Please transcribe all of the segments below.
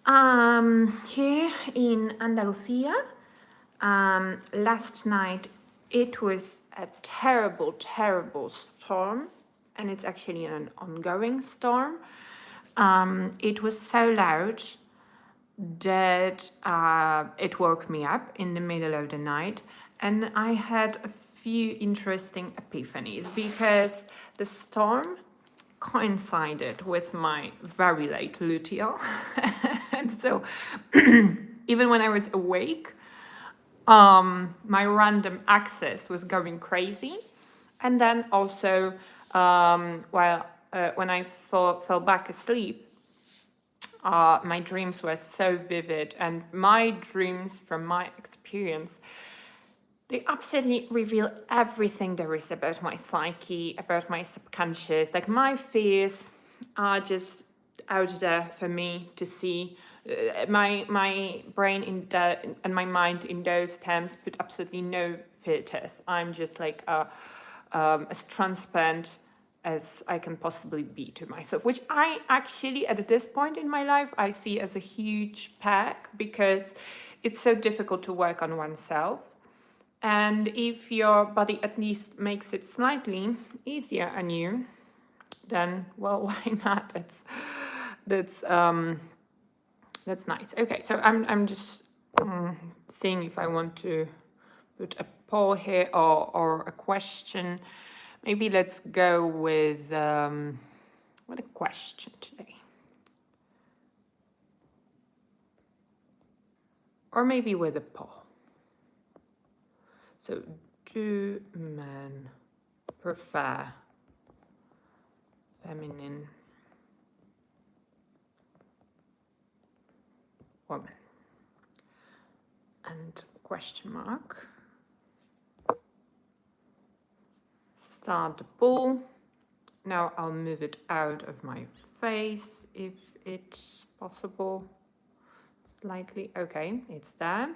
Here in Andalusia, last night it was a terrible, terrible storm, and it's actually an ongoing storm. It was so loud that it woke me up in the middle of the night, and I had a few interesting epiphanies because the storm coincided with my very late luteal. And so even when I was awake, my random access was going crazy. And then also, when I fell back asleep, my dreams were so vivid. And my dreams, from my experience, they absolutely reveal everything there is about my psyche, about my subconscious. Like, my fears are just out there for me to see. My brain and my mind in those terms put absolutely no filters. I'm just like as transparent as I can possibly be to myself, which I actually, at this point in my life, I see as a huge perk, because it's so difficult to work on oneself. And if your body at least makes it slightly easier on you, then, well, why not? That's nice. Okay, so I'm just seeing if I want to put a poll here or a question. Maybe let's go with what a question today, or maybe with a poll. So, do men prefer feminine woman? And question mark. Start the poll. Now I'll move it out of my face if it's possible. Slightly. Okay, it's there.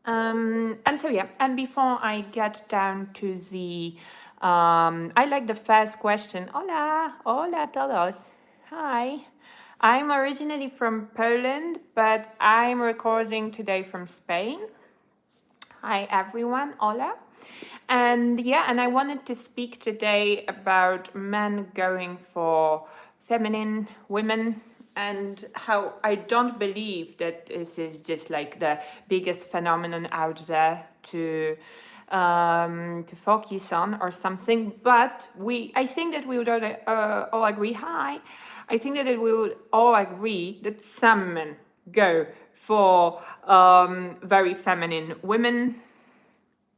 And so, yeah, and before I get down to the, I like the first question. Hola, hola todos. Hi. I'm originally from Poland, but I'm recording today from Spain. Hi, everyone. Hola. And yeah, and I wanted to speak today about men going for feminine women, and how I don't believe that this is just like the biggest phenomenon out there to focus on or something. But I think that we would all agree. Hi, I think that we would all agree that some men go for very feminine women.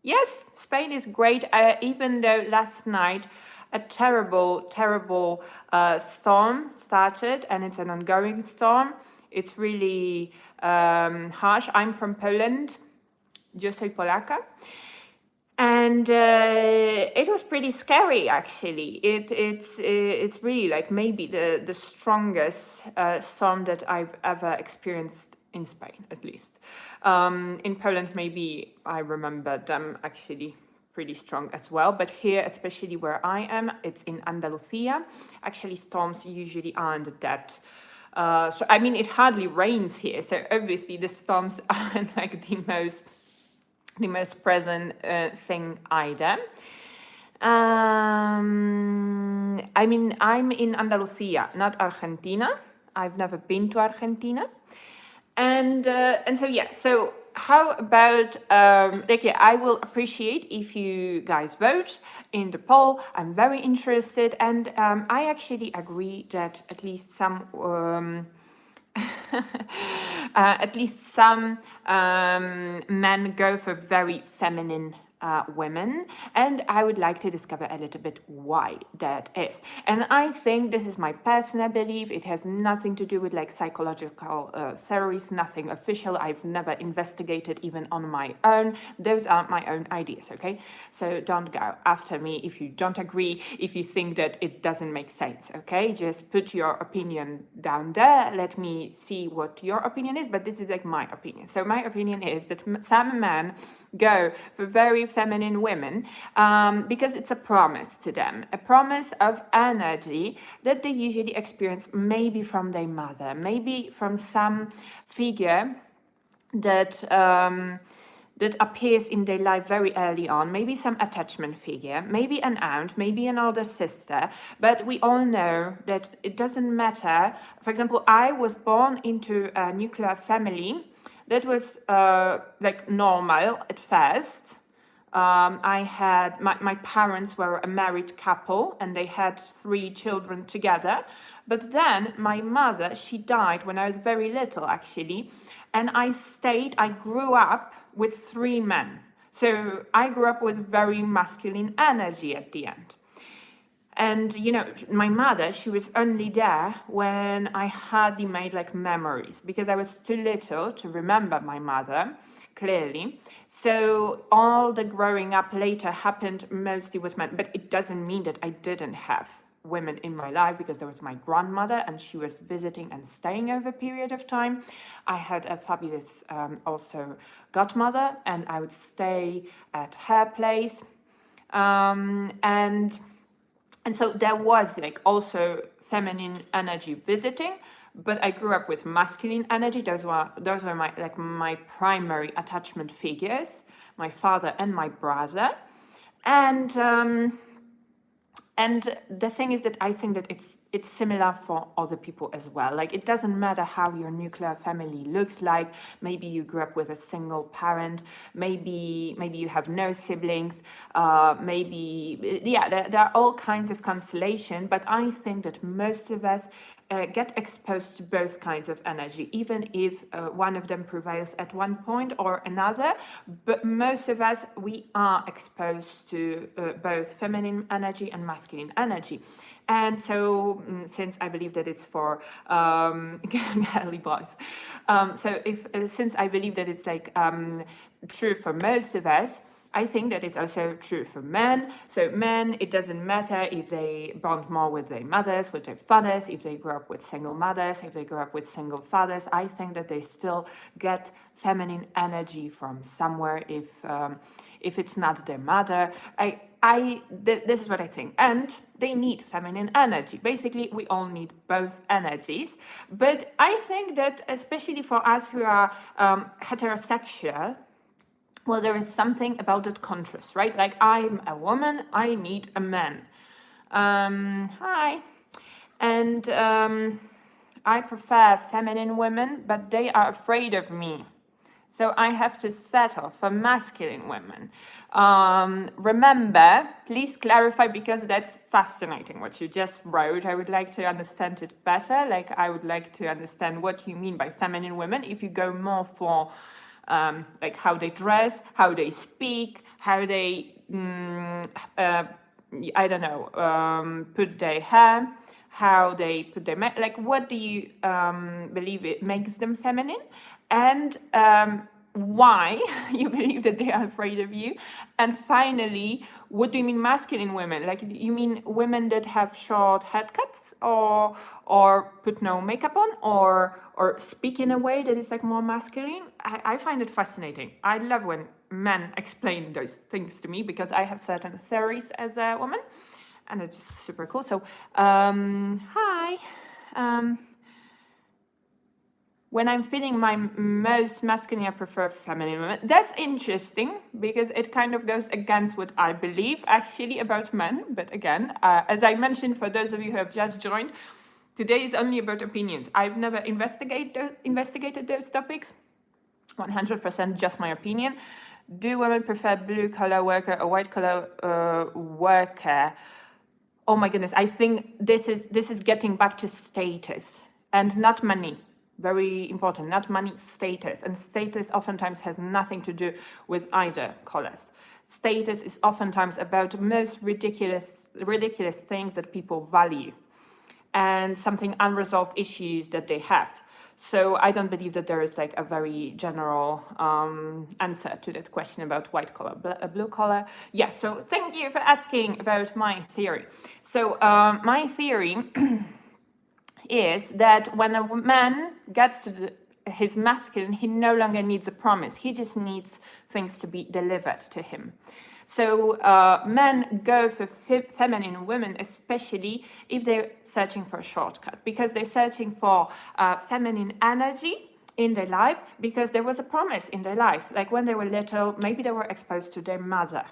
Yes, Spain is great, even though last night a terrible, terrible storm started, and it's an ongoing storm. It's really harsh. I'm from Poland. Yo soy polaca. And it was pretty scary, actually. It's really like maybe the strongest storm that I've ever experienced in Spain, at least. In Poland, maybe I remember them actually pretty strong as well. But here, especially where I am, it's in Andalusia. Actually, storms usually aren't that. So, I mean, it hardly rains here. So obviously the storms aren't like the most present thing either. I mean, I'm in Andalusia, not Argentina. I've never been to Argentina. And so, yeah, so how about, I will appreciate if you guys vote in the poll. I'm very interested. And I actually agree that at least some men go for very feminine women, and I would like to discover a little bit why that is. And I think this is my personal belief. It has nothing to do with like psychological theories, nothing official. I've never investigated even on my own. Those are my own ideas, okay? So don't go after me if you don't agree, if you think that it doesn't make sense, okay? Just put your opinion down there. Let me see what your opinion is, but this is like my opinion. So my opinion is that some men go for very feminine women because it's a promise to them, a promise of energy that they usually experience maybe from their mother, maybe from some figure that that appears in their life very early on, maybe some attachment figure, maybe an aunt, maybe an older sister, but we all know that it doesn't matter. For example, I was born into a nuclear family that was like normal at first. I had my parents were a married couple and they had 3 children together. But then my mother, she died when I was very little actually. And I grew up with 3 men. So I grew up with very masculine energy at the end. And, you know, my mother, she was only there when I hardly made like memories because I was too little to remember my mother clearly. So all the growing up later happened mostly with men, but it doesn't mean that I didn't have women in my life because there was my grandmother and she was visiting and staying over a period of time. I had a fabulous also godmother and I would stay at her place. And so there was like also feminine energy visiting, but I grew up with masculine energy. Those were my primary attachment figures, my father and my brother. And the thing is that I think that it's similar for other people as well. Like it doesn't matter how your nuclear family looks like. Maybe you grew up with a single parent. Maybe you have no siblings. There are all kinds of constellation. But I think that most of us get exposed to both kinds of energy, even if one of them prevails at one point or another. But most of us, we are exposed to both feminine energy and masculine energy. And so, since I believe that it's for girly boys, since I believe that it's like true for most of us, I think that it's also true for men. So men, it doesn't matter if they bond more with their mothers, with their fathers, if they grew up with single mothers, if they grew up with single fathers. I think that they still get feminine energy from somewhere if it's not their mother. This is what I think. And they need feminine energy. Basically, we all need both energies. But I think that especially for us who are heterosexual, well, there is something about that contrast, right? Like I'm a woman, I need a man. Hi. And I prefer feminine women, but they are afraid of me. So I have to settle for masculine women. Remember, please clarify because that's fascinating what you just wrote. I would like to understand it better. Like I would like to understand what you mean by feminine women. If you go more for like how they dress, how they speak, how they, put their hair, how they put their like what do you believe it makes them feminine, and why you believe that they are afraid of you, and finally, what do you mean masculine women? Like you mean women that have short haircuts, or put no makeup on, or speak in a way that is like more masculine? I find it fascinating. I love when men explain those things to me because I have certain theories as a woman, and it's just super cool. So, hi. When I'm feeling my most masculine, I prefer feminine women. That's interesting because it kind of goes against what I believe actually about men. But again, as I mentioned, for those of you who have just joined, today is only about opinions. I've never investigated those topics. 100% just my opinion. Do women prefer blue-collar worker or white-collar worker? Oh my goodness, I think this is getting back to status and not money. Very important, not money, status. And status oftentimes has nothing to do with either colors. Status is oftentimes about the most ridiculous things that people value and something unresolved issues that they have. So I don't believe that there is like a very general answer to that question about white collar, blue collar. Yeah, so thank you for asking about my theory. So my theory is that when a man gets to his masculine, he no longer needs a promise. He just needs things to be delivered to him. So men go for feminine women, especially if they're searching for a shortcut, because they're searching for feminine energy in their life, because there was a promise in their life. Like when they were little, maybe they were exposed to their mother.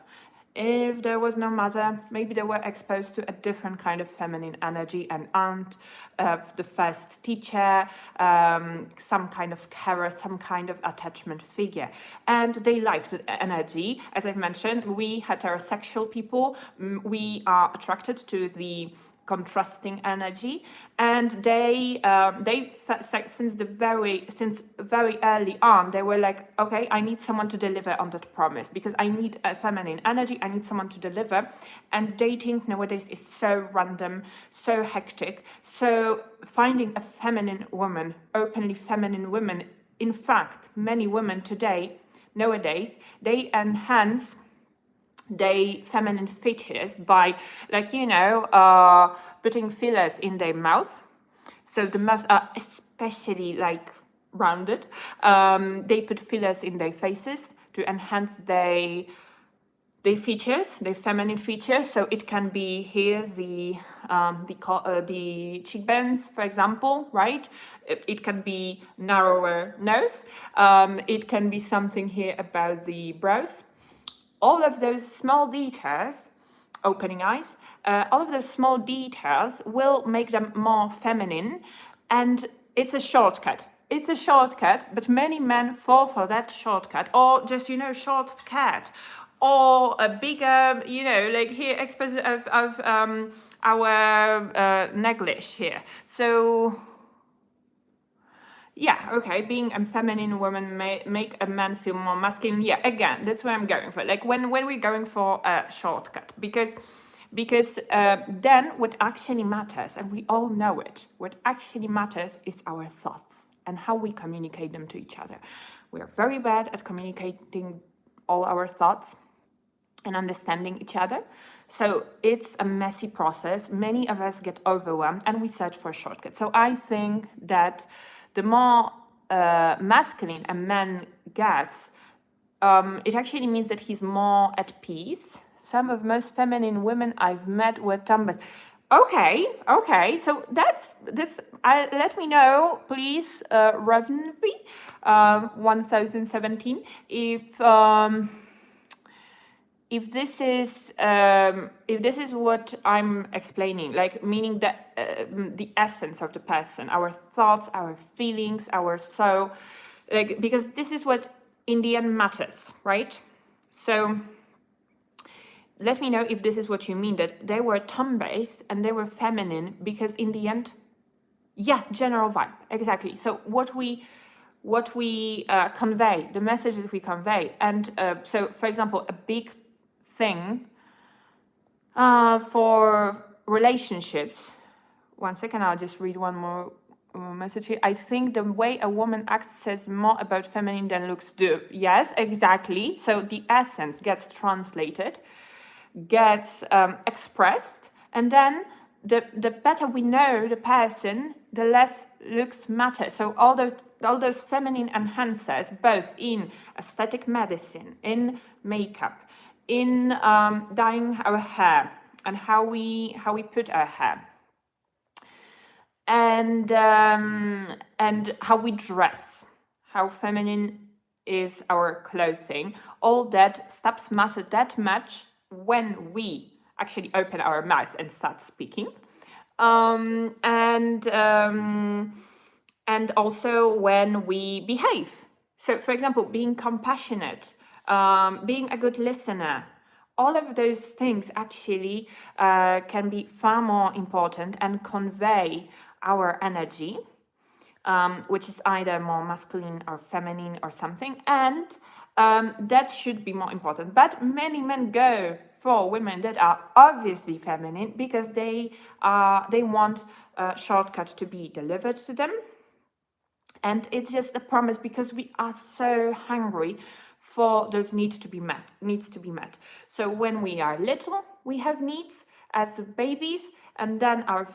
If there was no mother, maybe they were exposed to a different kind of feminine energy, an aunt, the first teacher, some kind of carer, some kind of attachment figure. And they liked the energy. As I've mentioned, we heterosexual people, we are attracted to the contrasting energy, and since very early on they were like, okay, I need someone to deliver on that promise, because I need a feminine energy, I need someone to deliver. And dating nowadays is so random, so hectic, so finding a feminine woman, openly feminine woman, in fact many women nowadays they enhance their feminine features by, like, putting fillers in their mouth. So the mouths are especially like rounded. They put fillers in their faces to enhance their features, their feminine features. So it can be here the cheekbones, for example, right? It can be narrower nose. It can be something here about the brows. All of those small details, opening eyes, all of those small details will make them more feminine, and it's a shortcut. It's a shortcut, but many men fall for that shortcut, or just, short skirt, or a bigger, like here, expose of our necklace here. So yeah, okay, being a feminine woman may make a man feel more masculine. Yeah, again, that's what I'm going for. Like when we're going for a shortcut, because then what actually matters, and we all know it, what actually matters is our thoughts and how we communicate them to each other. We are very bad at communicating all our thoughts and understanding each other. So it's a messy process. Many of us get overwhelmed and we search for a shortcut. So I think that the more masculine a man gets, it actually means that he's more at peace. Some of most feminine women I've met were tomboys. Okay. So that's. Let me know, please, Ravenvi, 1017, if this is what I'm explaining, like meaning that the essence of the person, our thoughts, our feelings, our soul, like, because this is what in the end matters, right? So let me know if this is what you mean, that they were tomboys and they were feminine, because in the end, yeah, general vibe, exactly. So what we convey, the messages we convey, and so for example, a big thing for relationships. 1 second, I'll just read one more message here. I think the way a woman acts says more about feminine than looks do. Yes, exactly. So the essence gets translated, gets expressed, and then the better we know the person, the less looks matter. So all those feminine enhancers, both in aesthetic medicine, in makeup, in dyeing our hair, and how we put our hair, and how we dress, how feminine is our clothing. All that stops matter that much when we actually open our mouth and start speaking, and also when we behave. So, for example, being compassionate, being a good listener, all of those things actually can be far more important and convey our energy, which is either more masculine or feminine or something, and that should be more important. But many men go for women that are obviously feminine because they want a shortcut to be delivered to them. And it's just a promise, because we are so hungry for those needs to be met. So when we are little, we have needs as babies, and then our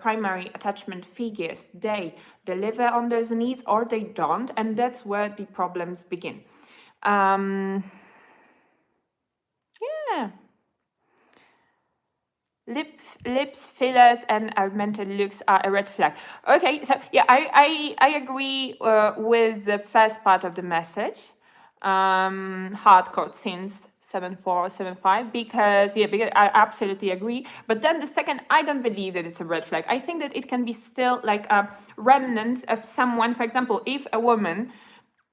primary attachment figures, they deliver on those needs or they don't, and that's where the problems begin. Yeah. Lips, fillers, and augmented looks are a red flag. Okay, so yeah, I agree with the first part of the message. Hardcore since 7.4, 7.5, because I absolutely agree. But then the second, I don't believe that it's a red flag. I think that it can be still like a remnant of someone. For example, if a woman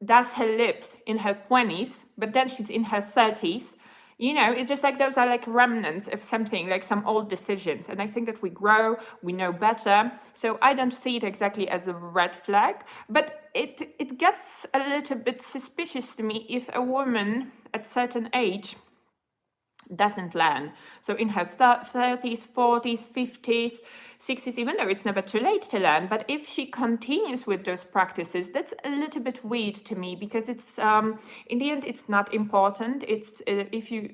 does her lips in her 20s, but then she's in her 30s, it's just like those are like remnants of something, like some old decisions. And I think that we grow, we know better. So I don't see it exactly as a red flag, but it gets a little bit suspicious to me if a woman at certain age doesn't learn. So in her 30s, 40s, 50s, 60s, even though it's never too late to learn, but if she continues with those practices, that's a little bit weird to me, because it's in the end it's not important. It's if you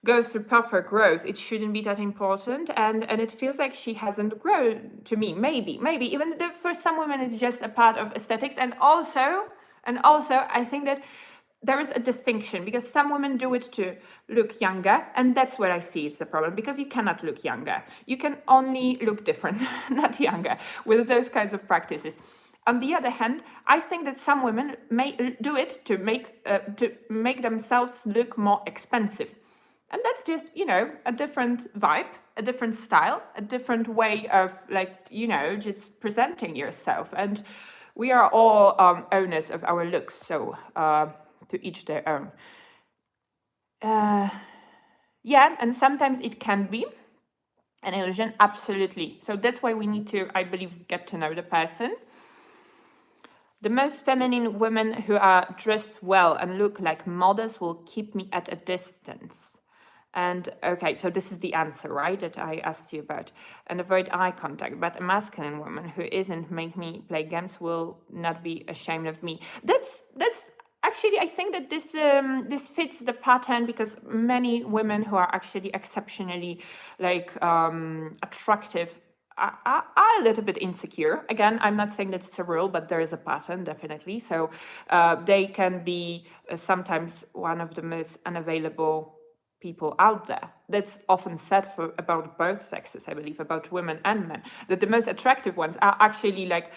go through proper growth, it shouldn't be that important, and it feels like she hasn't grown to me. Maybe even though for some women it's just a part of aesthetics, and also I think that there is a distinction, because some women do it to look younger, and that's where I see it's the problem, because you cannot look younger. You can only look different, not younger, with those kinds of practices. On the other hand, I think that some women may do it to make themselves look more expensive. And that's just, a different vibe, a different style, a different way of, just presenting yourself. And we are all owners of our looks, so to each their own. Yeah, and sometimes it can be an illusion, absolutely. So that's why we need to, I believe, get to know the person. The most feminine women who are dressed well and look like models will keep me at a distance. And okay, so this is the answer, right, that I asked you about. And avoid eye contact. But a masculine woman who isn't make me play games will not be ashamed of me. That's actually, I think that this fits the pattern, because many women who are actually exceptionally attractive are a little bit insecure. Again, I'm not saying that it's a rule, but there is a pattern, definitely. So they can be sometimes one of the most unavailable people out there. That's often said about both sexes, I believe, about women and men, that the most attractive ones are actually like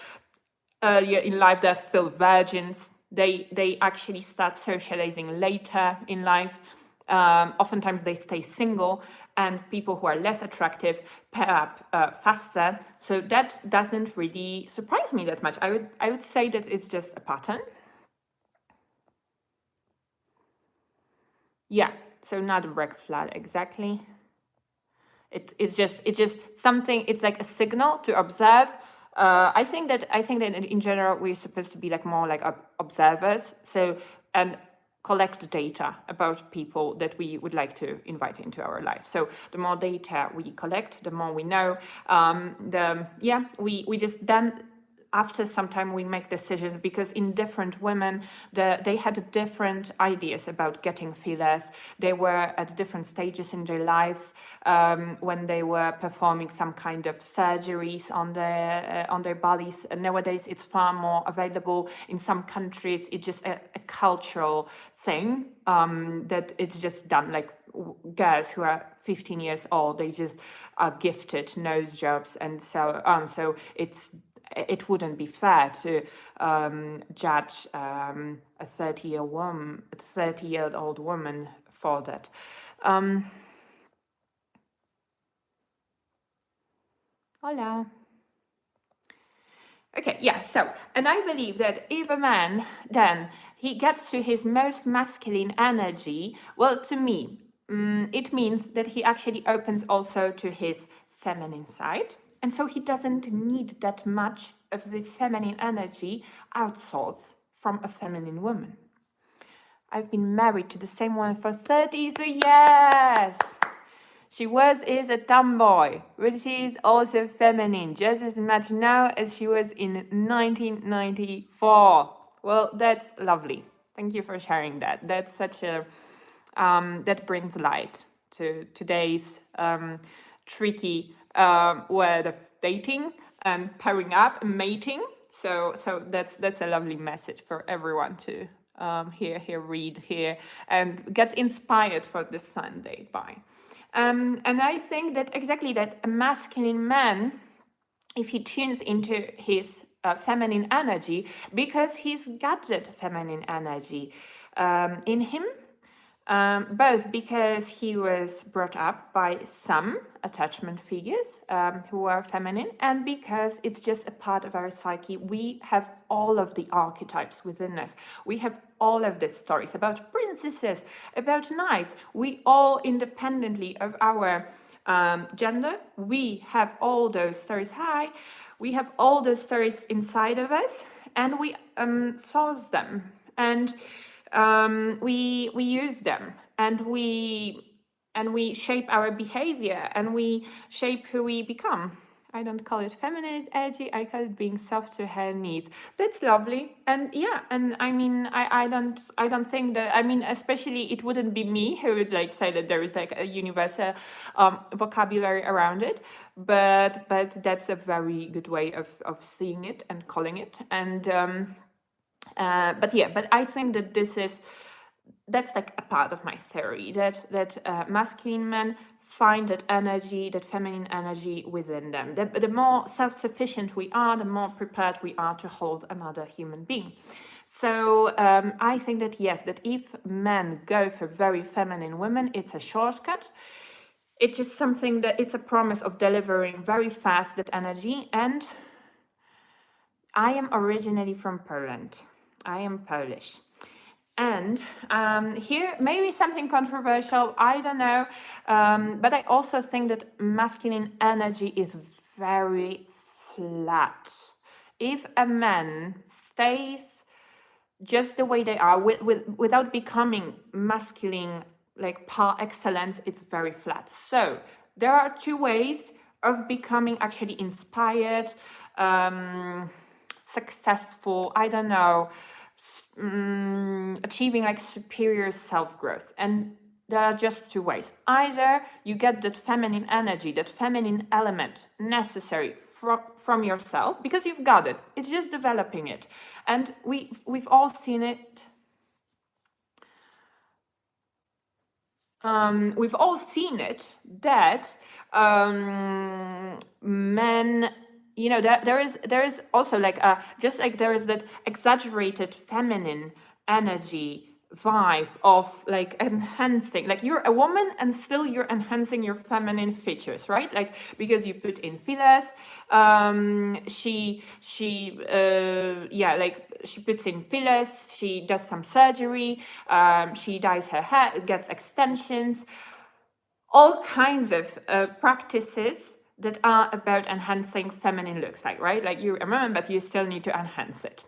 earlier in life, they're still virgins. They actually start socializing later in life. Oftentimes they stay single, and people who are less attractive pair up faster. So that doesn't really surprise me that much. I would say that it's just a pattern. Yeah, so not a red flag exactly. It's just something. It's like a signal to observe. I think that in general we're supposed to be like more like observers. So and collect data about people that we would like to invite into our life. So the more data we collect, the more we know. We just then, after some time, we make decisions, because in different women, they had different ideas about getting fillers. They were at different stages in their lives when they were performing some kind of surgeries on their bodies. And nowadays, it's far more available. In some countries, it's just a cultural thing that it's just done. Like girls who are 15 years old, they just are gifted nose jobs and so on. So it wouldn't be fair to judge a 30-year-old woman for that. Hola. Okay, yeah, so, and I believe that if a man, then, he gets to his most masculine energy, well, to me, it means that he actually opens also to his feminine side. And so he doesn't need that much of the feminine energy outsourced from a feminine woman. I've been married to the same woman for 33 years. She is a tomboy, but she is also feminine, just as much now as she was in 1994. Well, that's lovely. Thank you for sharing that. That's such a, that brings light to today's tricky word of dating and pairing up and mating. So that's a lovely message for everyone to here, read here, and get inspired for this Sunday by. And I think that exactly that a masculine man, if he tunes into his feminine energy, because he's got that feminine energy in him, both because he was brought up by some attachment figures who are feminine, and because it's just a part of our psyche. We have all of the archetypes within us. We have all of the stories about princesses, about knights. We all, independently of our gender, we have all those stories. We have all those stories inside of us, and we source them, and we use them, and we shape our behavior, and we shape who we become. I don't call it feminine energy, I call it being soft to her needs. That's lovely. And yeah, and I mean, I don't think that, I mean, especially it wouldn't be me who would like say that there is like a universal vocabulary around it, but that's a very good way of seeing it and calling it. And but I think that that's like a part of my theory, that masculine men find that energy, that feminine energy within them. The more self-sufficient we are, the more prepared we are to hold another human being. So I think that yes, that if men go for very feminine women, it's a shortcut. It's just something that it's a promise of delivering very fast that energy. And I am originally from Poland. I am Polish. And here, maybe something controversial, I don't know, but I also think that masculine energy is very flat. If a man stays just the way they are, without becoming masculine, like par excellence, it's very flat. So there are two ways of becoming actually inspired, successful, I don't know, achieving like superior self-growth. And there are just two ways. Either you get that feminine energy, that feminine element necessary from yourself, because you've got it. It's just developing it. And we've all seen it. We've all seen it, that men, you know, there is also like just like there is that exaggerated feminine energy vibe of like enhancing, like you're a woman and still you're enhancing your feminine features, right? Like because you put in fillers, she puts in fillers, she does some surgery, she dyes her hair, gets extensions, all kinds of practices that are about enhancing feminine looks, like, right? Like you're a woman, but you still need to enhance it.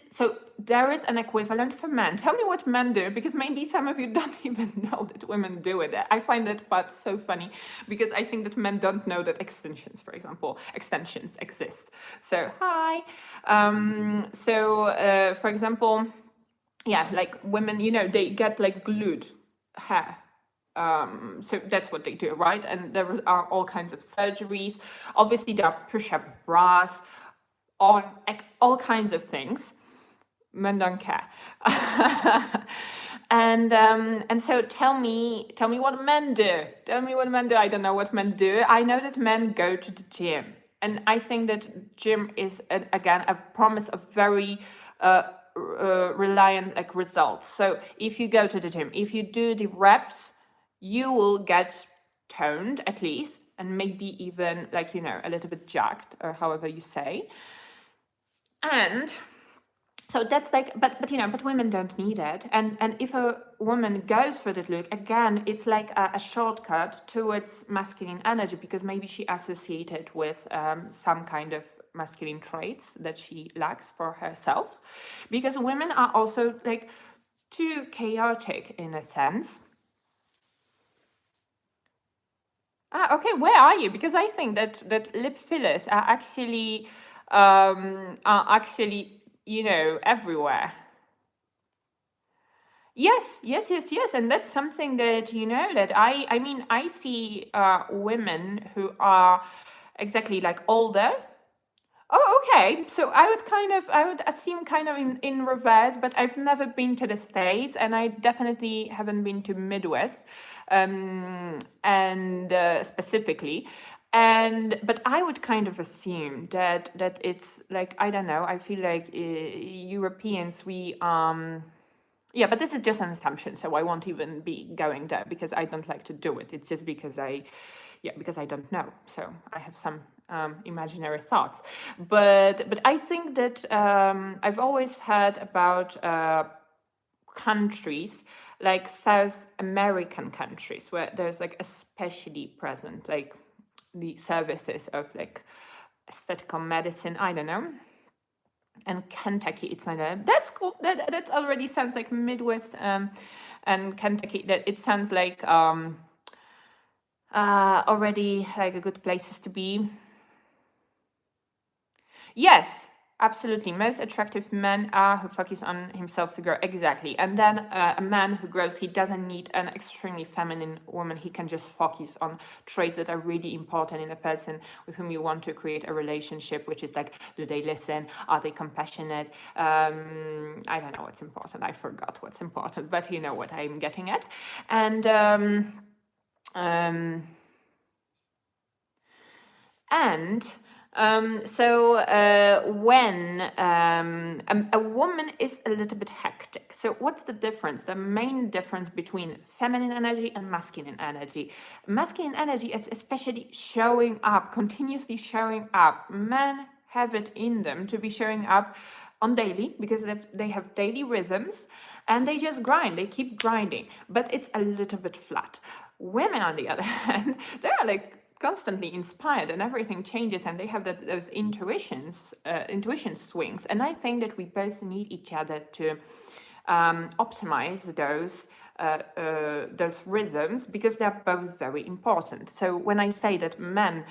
So there is an equivalent for men. Tell me what men do, because maybe some of you don't even know that women do it. I find that part so funny, because I think that men don't know that extensions, for example, exist. So hi. For example, yeah, like women, you know, they get like glued hair. So that's what they do, right? And there are all kinds of surgeries. Obviously, there are push-up bras, all kinds of things. Men don't care. And so tell me what men do. Tell me what men do. I don't know what men do. I know that men go to the gym, and I think that gym is again a promise of very reliant like results. So if you go to the gym, if you do the reps, you will get toned at least, and maybe even like, you know, a little bit jacked, or however you say. And so that's like, but you know, but women don't need it. And if a woman goes for that look, again, it's like a shortcut towards masculine energy, because maybe she associated with some kind of masculine traits that she lacks for herself, because women are also like too chaotic in a sense. Okay, where are you? Because I think that lip fillers are actually you know, everywhere. Yes, and that's something that, you know, that I mean, I see women who are exactly like older, Oh, okay. So I would assume kind of in reverse, but I've never been to the States, and I definitely haven't been to Midwest, and specifically, and but I would kind of assume that it's like, I don't know. I feel like Europeans, we yeah, but this is just an assumption, so I won't even be going there because I don't like to do it. It's just because yeah, because I don't know. So I have some imaginary thoughts, but I think that I've always heard about countries like South American countries where there's like especially present like the services of like aesthetical medicine. I don't know, and Kentucky. It's like a, that's cool. That already sounds like Midwest, and Kentucky. That it sounds like already like a good places to be. Yes, absolutely. Most attractive men are who focus on himself to grow. Exactly. And then a man who grows, he doesn't need an extremely feminine woman. He can just focus on traits that are really important in a person with whom you want to create a relationship, which is like, do they listen? Are they compassionate? I don't know what's important. I forgot what's important, but you know what I'm getting at. And um, and when a woman is a little bit hectic, so what's the difference? The main difference between feminine energy and masculine energy. Masculine energy is especially showing up, continuously showing up. Men have it in them to be showing up on daily because they have daily rhythms and they just grind, they keep grinding, but it's a little bit flat. Women, on the other hand, they're like constantly inspired and everything changes and they have those intuition swings, and I think that we both need each other to optimize those rhythms because they're both very important. So when I say that men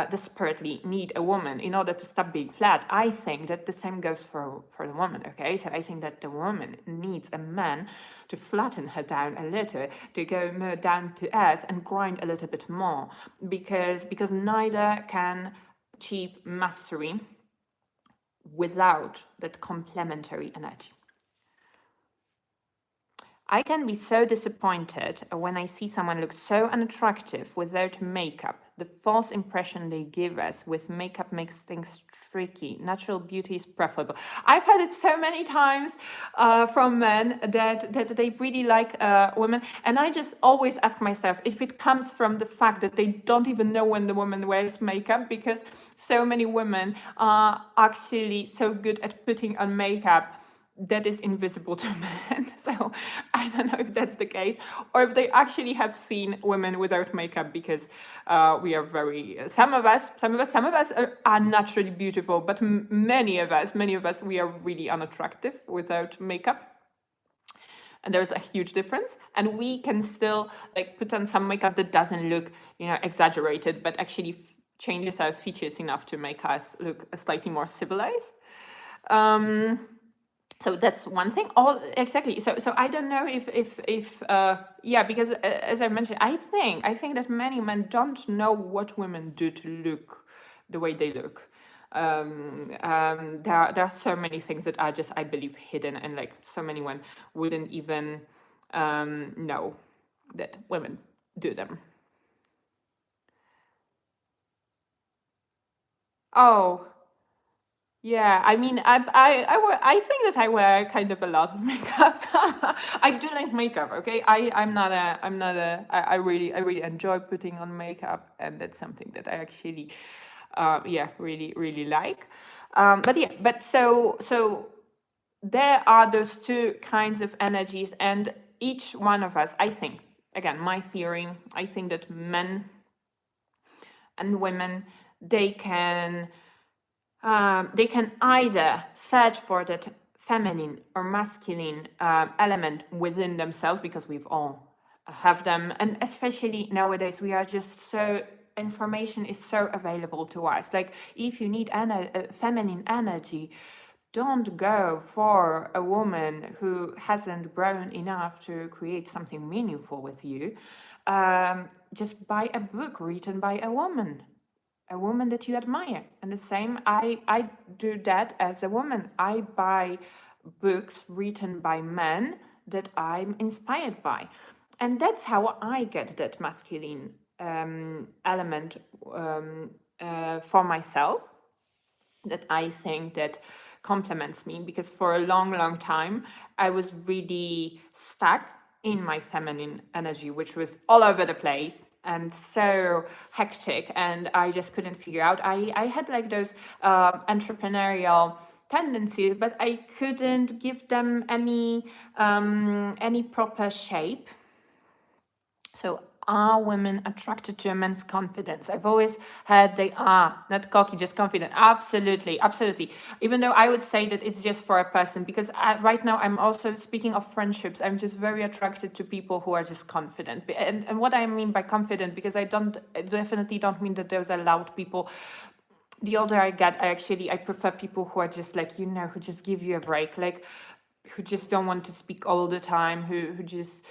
desperately need a woman in order to stop being flat, I think that the same goes for the woman. Okay, so I think that the woman needs a man to flatten her down a little, to go more down to earth and grind a little bit more, because neither can achieve mastery without that complementary energy. I can be so disappointed when I see someone look so unattractive without makeup. The false impression they give us with makeup makes things tricky. Natural beauty is preferable. I've had it so many times from men that they really like women. And I just always ask myself if it comes from the fact that they don't even know when the woman wears makeup, because so many women are actually so good at putting on makeup that is invisible to men. So I don't know if that's the case, or if they actually have seen women without makeup, because we are very some of us are naturally beautiful, but many of us, we are really unattractive without makeup. And there's a huge difference, and we can still like put on some makeup that doesn't look, you know, exaggerated, but actually changes our features enough to make us look slightly more civilized. So that's one thing. All exactly. So I don't know if yeah, because as I mentioned, I think that many men don't know what women do to look the way they look. There are so many things that are just, I believe, hidden, and like so many men wouldn't even know that women do them. Oh, yeah, I mean, I think that I wear kind of a lot of makeup. I do like makeup, okay? I really enjoy putting on makeup, and that's something that I actually, yeah, really like. But yeah, but so there are those two kinds of energies, and each one of us, I think, again, my theory, I think that men and women, they can they can either search for that feminine or masculine element within themselves, because we've all have them, and especially nowadays we are just so, information is so available to us. Like if you need feminine energy, don't go for a woman who hasn't grown enough to create something meaningful with you. Just buy a book written by a woman. a woman that you admire. And the same, I do that as a woman. I buy books written by men that I'm inspired by. And that's how I get that masculine element for myself, that I think that complements me, because for a long, long time, I was really stuck in my feminine energy, which was all over the place and so hectic, and I just couldn't figure out. I had like those entrepreneurial tendencies, but I couldn't give them any proper shape. So are women attracted to a man's confidence? I've always heard they are, not cocky, just confident. Absolutely, absolutely. Even though I would say that it's just for a person, because right now I'm also speaking of friendships. I'm just very attracted to people who are just confident. And what I mean by confident, because I definitely don't mean that those are loud people. The older I get, I prefer people who are just like, who just give you a break, like who just don't want to speak all the time, who just,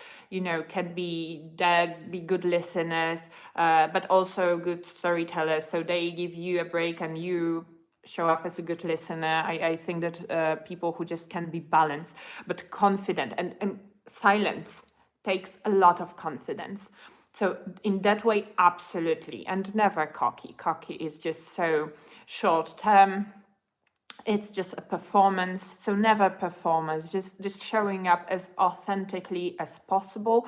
can be there, be good listeners, but also good storytellers. So they give you a break and you show up as a good listener. I think that people who just can be balanced, but confident, and silence takes a lot of confidence. So in that way, absolutely, and never cocky. Cocky is just so short term. It's just a performance, so never performance, just showing up as authentically as possible.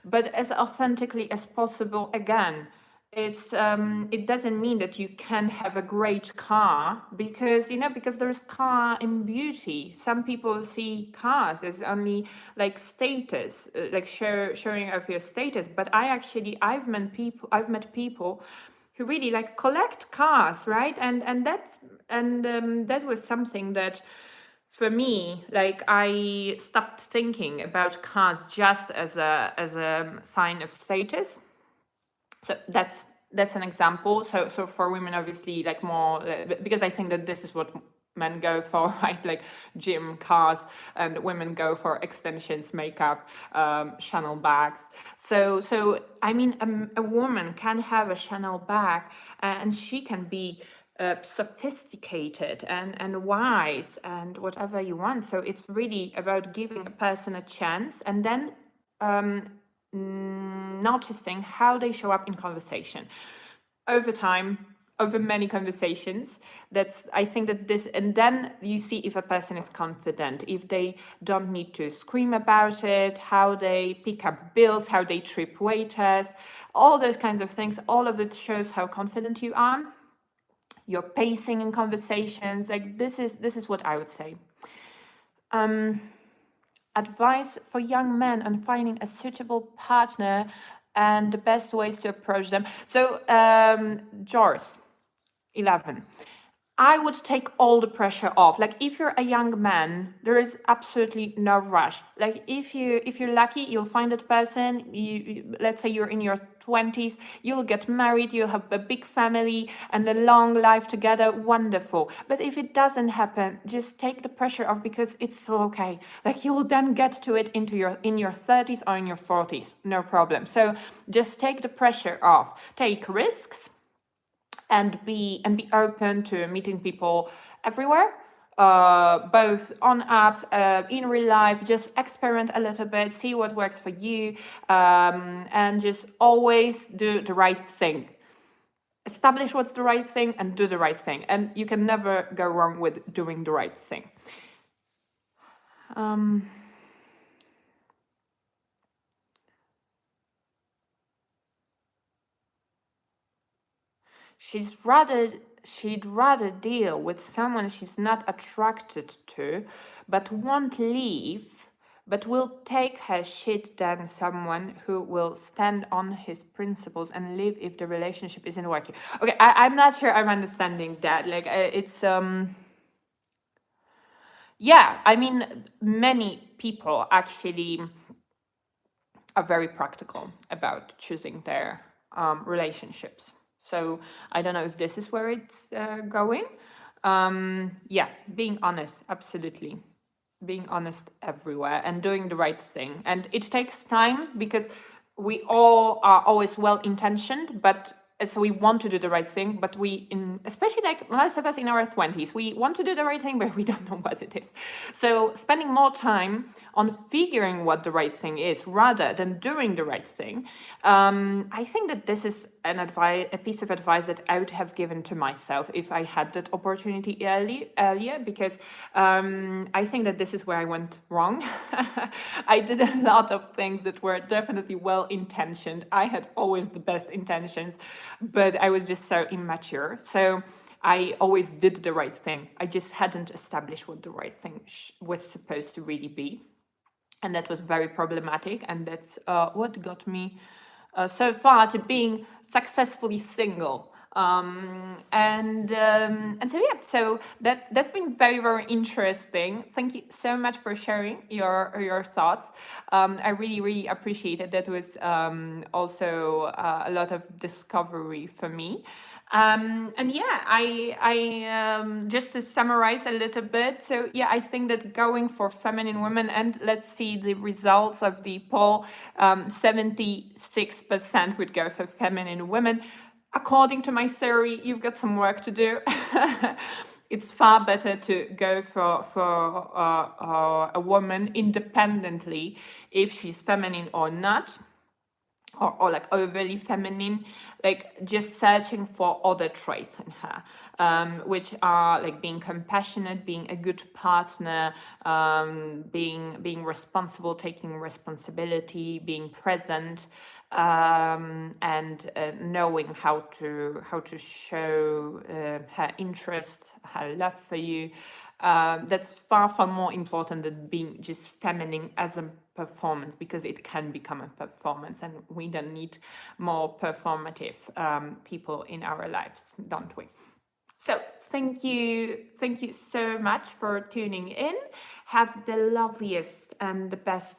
But as authentically as possible, again, it doesn't mean that you can have a great car, because because there's car in beauty. Some people see cars as only like status, like showing off your status. But I've met people who really like collect cars, right? That was something that, for me, like, I stopped thinking about cars just as a sign of status. So that's an example. So for women, obviously, like more, because I think that this is what men go for, right? Like gym, cars, and women go for extensions, makeup, Chanel bags. So I mean, a woman can have a Chanel bag, and she can be sophisticated and wise and whatever you want. So it's really about giving a person a chance, and then noticing how they show up in conversation over time, over many conversations. I think that this, and then you see if a person is confident, if they don't need to scream about it, how they pick up bills, how they trip waiters, all those kinds of things. All of it shows how confident you are. Your pacing in conversations, like this is what I would say. Advice for young men on finding a suitable partner and the best ways to approach them. So, Joris, 11. I would take all the pressure off. Like, if you're a young man, there is absolutely no rush. Like, if you're lucky, you'll find that person. Let's say you're in your 20s, you'll get married, you'll have a big family and a long life together. Wonderful. But if it doesn't happen, just take the pressure off, because it's still okay. Like, you will then get to it in your 30s or in your 40s, no problem. So just take the pressure off. Take risks. And be open to meeting people everywhere, both on apps, in real life. Just experiment a little bit, see what works for you, and just always do the right thing. Establish what's the right thing and do the right thing, and you can never go wrong with doing the right thing. She'd rather deal with someone she's not attracted to, but won't leave, but will take her shit, than someone who will stand on his principles and leave if the relationship isn't working. Okay, I'm not sure I'm understanding that. Like, it's yeah, I mean, many people actually are very practical about choosing their relationships. So I don't know if this is where it's going. Yeah, being honest, absolutely. Being honest everywhere and doing the right thing. And it takes time, because we all are always well intentioned, but so we want to do the right thing, but especially like most of us in our 20s, we want to do the right thing, but we don't know what it is. So spending more time on figuring what the right thing is rather than doing the right thing, I think that this is a piece of advice that I would have given to myself if I had that opportunity earlier, because I think that this is where I went wrong. I did a lot of things that were definitely well-intentioned. I had always the best intentions, but I was just so immature. So I always did the right thing. I just hadn't established what the right thing was supposed to really be. And that was very problematic. And that's what got me so far to being successfully single. And so yeah, so that's been very, very interesting. Thank you so much for sharing your thoughts. I really, really appreciate it. That was also a lot of discovery for me. And yeah, I just to summarize a little bit. So yeah, I think that going for feminine women, and let's see the results of the poll, 76% would go for feminine women. According to my theory, you've got some work to do. It's far better to go for a woman independently if she's feminine or not. Or like overly feminine, like just searching for other traits in her, which are like being compassionate, being a good partner, being responsible, taking responsibility, being present, and knowing how to show her interest, her love for you. That's far, far more important than being just feminine as a performance, because it can become a performance, and we don't need more performative people in our lives, don't we? So thank you so much for tuning in. Have the loveliest and the best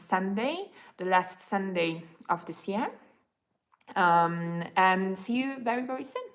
Sunday, the last Sunday of this year, and see you very, very soon.